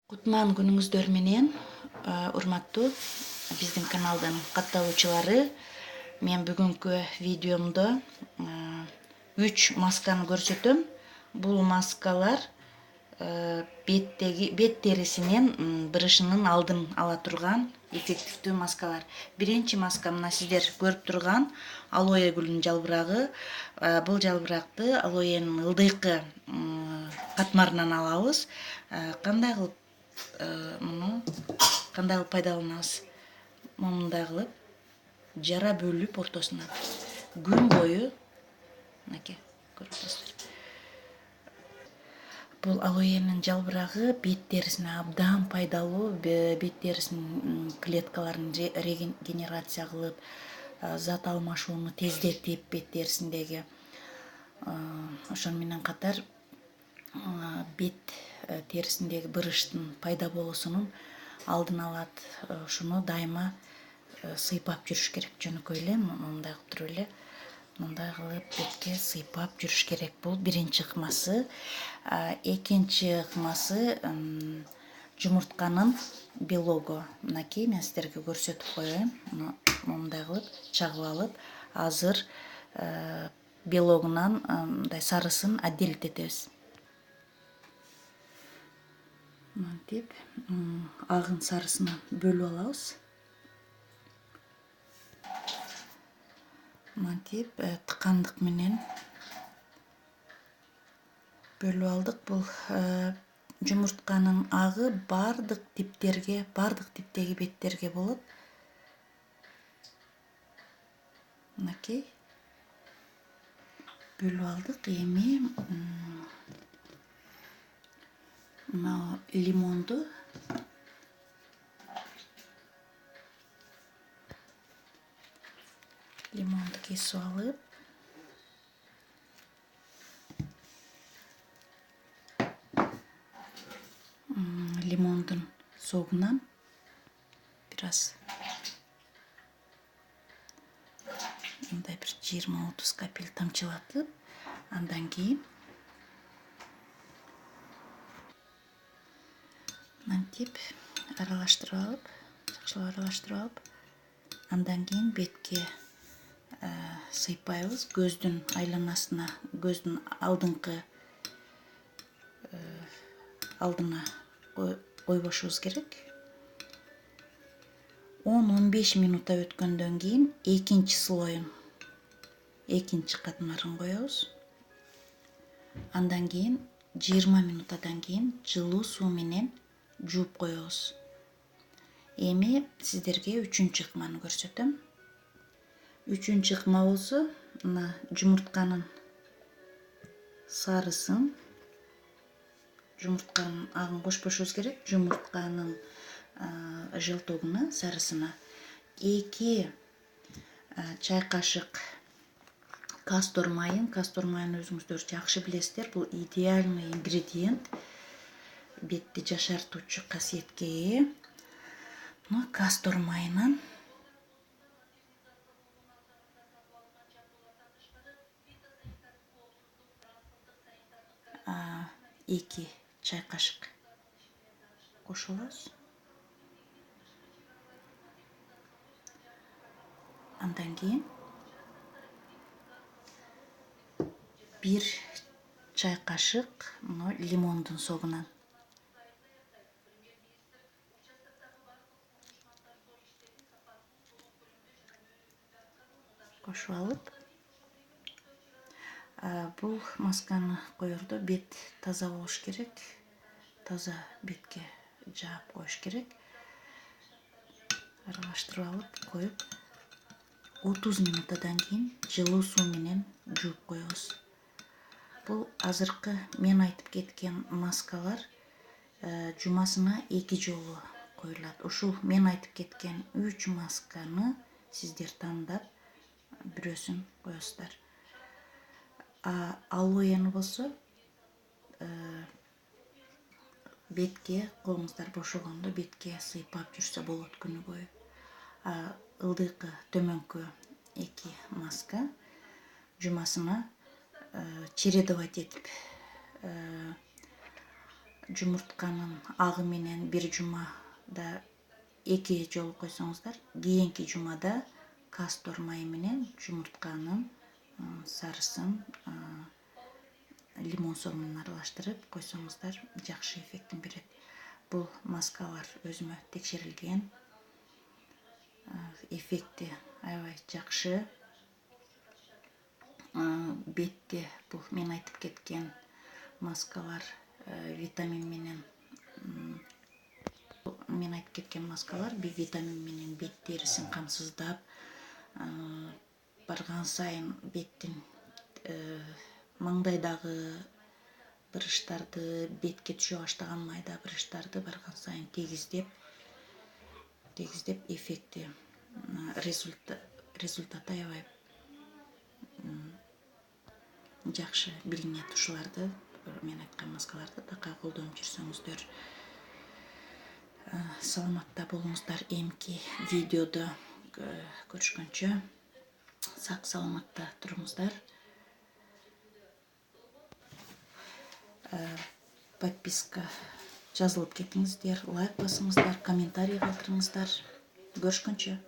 Кутман күнүңүздөр менен, урматтуу биздин каналдын катталуучулары. Мен бүгүнкү видеомдо 3 масканы көрсөтөм. Бул маскалар бет терисинин бырышынын алдын ала турган эффективдүү маскалар. Биринчи маска мына сиздер көрүп турган алоэ гүлүнүн жалбырагы. Бул жалбыракты алоэнин ылдыйкы катмарынан алабыз. Кандай кылып кандай кылып пайдаланабыз? Мындай кылып жара бөлүп ортосуна күн бою мынакей көрүп атасыздар. Бул алоэнин жалбырагы бет терисине абдан пайдалуу. Бет терисинин клеткаларын регенерация кылып, зат алмашууну тездетип бет терисиндеги. Ошону менен катар бет терисиндеги бырыштын пайда болуусунун алдын алат. Ушуну дайыма сыйпап жүрүш керек. Жөнөкөй эле мындай кылып туруп эле мындай кылып бетке сыйпап жүрүш керек. Бул биринчи ыкмасы. Экинчи ыкмасы жумуртканын белогу. Мынакей мен сиздерге көрсөтүп коеюн. Мындай кылып чагып алып, азыр белогунан мындай сарысын отделить этебиз. Мынтип агын сарысынан бөлүп алабыз. Мынтип тыкандык менен бөлүп алдык. Бул жумуртканын агы бардык типтеги беттерге болот. Мынакей бөлүп алдык. Эми мына лимонду кесип алып, лимондун согунан бир аз мындай бир 20-30 капель тамчылатып, андан кийин мынтип аралаштырып алып, жакшылап аралаштырып алып, андан кийин бетке сыйпайбыз. Көздүн айланасына, көздүн алдына койбошубуз керек. 10-15 минута өткөндөн кийин экинчи слоюн, экинчи катмарын коебуз. Андан кийин 20 минутадан кийин жылуу суу менен жууп коебуз. Эми сиздерге үчүнчү ыкманы көрсөтөм. Үчүнчү ыкма болсо, мына жумуртканын сарысын, жумуртканын агын кошпошубуз керек. Жумуртканын желтогуна, сарысына 2 чай кашык кастор майын өзүңүздөр жакшы билесиздер. Бул идеальный ингредиент, бетти жашартуучу касиетке ээ. Кастор майынан 2 чай кашык кошуп алабыз. Андан кийин 1 чай кашык лимондун согунан кошуп алып, бул масканы коердо бет таза болуш керек. Таза бетке жаап коюш керек. Аралаштырып алып коюп, 30 минутадан кийин жылуу суу менен жууп коебуз. Бул азыркы мен айтып кеткен маскалар жумасына 2 жолу коюлат. Ушул мен айтып кеткен 3 масканы сиздер тандап бирөөсүн коесуздар. Алоэни болсо бетке колуңуздар бошогондо бетке сыйпап жүрсө болот күнү бою. Ылдыйкы төмөнкү 2 маска жумасына чередовать этип жумуртканын агы менен бир жумада 2 жолу койсоңуздар, кийинки жумада кастор майы менен жумуртканын сарысын лимон соо менен аралаштырып койсоңуздар, жакшы эффектин берет. Бул маскалар өзүмө текшерилген, эффекти аябай жакшы. Бетте бул мен айтып кеткен маскалар витамин менен витамин менен бет терисин камсыздап, барган сайын беттин маңдайдагы брыштарды, бетке түшө баштаган майда брыштарды барган сайын тегиздеп эффекти, результаты аябай жакшы билинет. Ушуларды, мен айткан маскаларды такай колдонуп жүрсөңүздөр, саламатта болуңуздар. Эмки видеодо көрүшкөнчө сак саламатта туруңуздар. Подписка жазылып кетиңиздер, лайк басыңыздар, комментарий калтырыңыздар. Көрүшкөнчө.